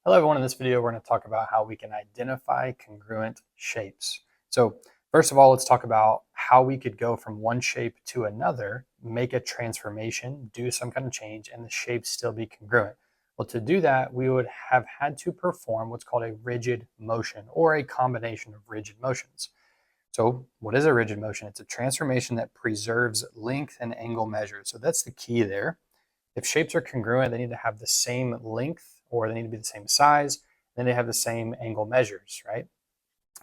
Hello everyone, in this video we're going to talk about how we can identify congruent shapes. So first of all, let's talk about how we could go from one shape to another, make a transformation, do some kind of change, and the shape still be congruent. Well, to do that, we would have had to perform what's called a rigid motion or a combination of rigid motions. So what is a rigid motion? It's a transformation that preserves length and angle measures. So that's the key there. If shapes are congruent, they need to have the same length or they need to be the same size, then they have the same angle measures, right?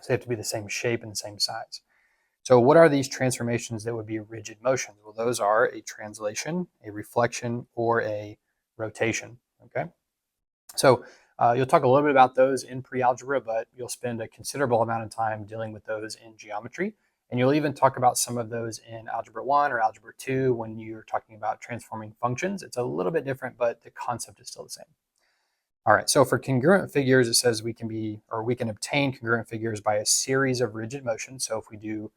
So they have to be the same shape and the same size. So what are these transformations that would be rigid motions? Well, those are a translation, a reflection, or a rotation, okay? So you'll talk a little bit about those in pre-algebra, but you'll spend a considerable amount of time dealing with those in geometry. And you'll even talk about some of those in Algebra 1 or Algebra 2 when you're talking about transforming functions. It's a little bit different, but the concept is still the same. All right, so for congruent figures, it says we can obtain congruent figures by a series of rigid motions. So if we do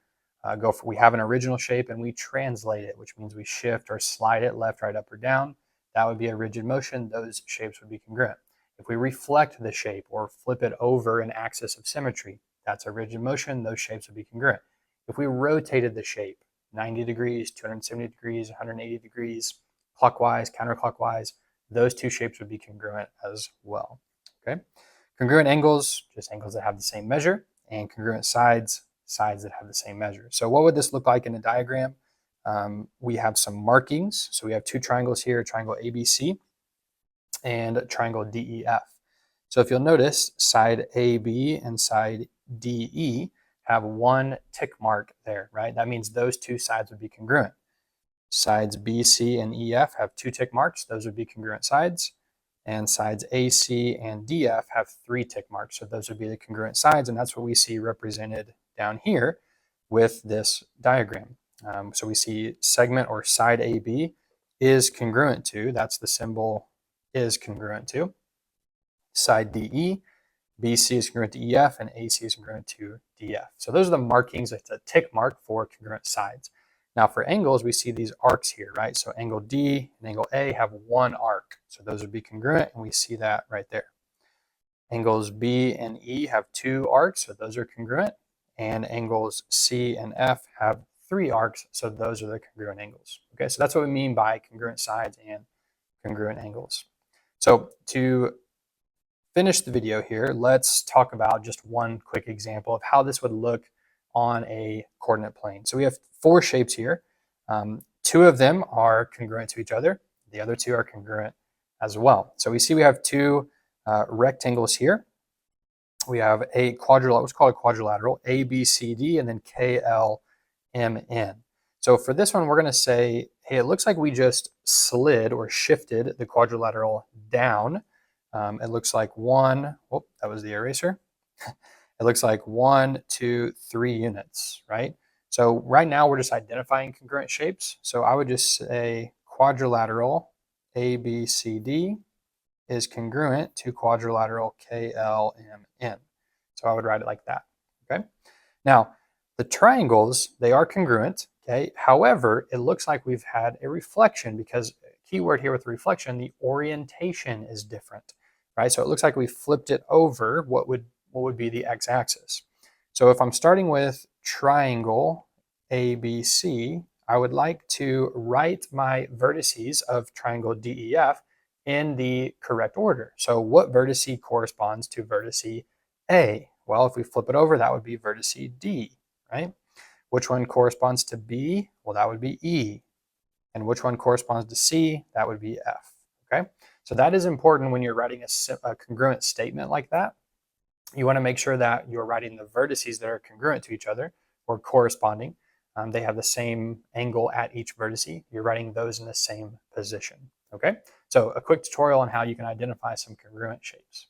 we have an original shape and we translate it, which means we shift or slide it left, right, up, or down, that would be a rigid motion. Those shapes would be congruent. If we reflect the shape or flip it over an axis of symmetry, that's a rigid motion. Those shapes would be congruent. If we rotated the shape 90 degrees, 270 degrees, 180 degrees, clockwise, counterclockwise, those two shapes would be congruent as well. Okay. Congruent angles, just angles that have the same measure, and congruent sides, sides that have the same measure. So what would this look like in a diagram? We have some markings. So we have two triangles here, triangle ABC and triangle DEF. So if you'll notice, side AB and side DE have one tick mark there, right? That means those two sides would be congruent. Sides BC and EF have two tick marks. Those would be congruent sides. And sides AC and DF have three tick marks. So those would be the congruent sides. And that's what we see represented down here with this diagram. So we see segment or side AB is congruent to, that's the symbol is congruent to, side DE, BC is congruent to EF, and AC is congruent to DF. So those are the markings. It's a tick mark for congruent sides. Now for angles, we see these arcs here, right? So angle D and angle A have one arc. So those would be congruent, and we see that right there. Angles B and E have two arcs, so those are congruent. And angles C and F have three arcs, so those are the congruent angles. Okay, so that's what we mean by congruent sides and congruent angles. So to finish the video here, let's talk about just one quick example of how this would look on a coordinate plane. So we have four shapes here. Two of them are congruent to each other. The other two are congruent as well. So we see we have two rectangles here. We have a quadrilateral, what's called a quadrilateral, ABCD, and then KLMN. So for this one, we're going to say, hey, it looks like we just slid or shifted the quadrilateral down. It looks like that was the eraser. It looks like 1, 2, 3 units, right? So right now we're just identifying congruent shapes. So I would just say quadrilateral ABCD is congruent to quadrilateral KLMN. So I would write it like that, okay? Now, the triangles, they are congruent, okay? However, it looks like we've had a reflection because keyword here with reflection, the orientation is different, right? So it looks like we flipped it over what would be the x-axis. So if I'm starting with triangle ABC, I would like to write my vertices of triangle DEF in the correct order. So what vertice corresponds to vertice A? Well, if we flip it over, that would be vertice D, right? Which one corresponds to B? Well, that would be E. And which one corresponds to C? That would be F, okay? So that is important when you're writing a congruent statement like that. You want to make sure that you're writing the vertices that are congruent to each other or corresponding. They have the same angle at each vertice. You're writing those in the same position, okay? So a quick tutorial on how you can identify some congruent shapes.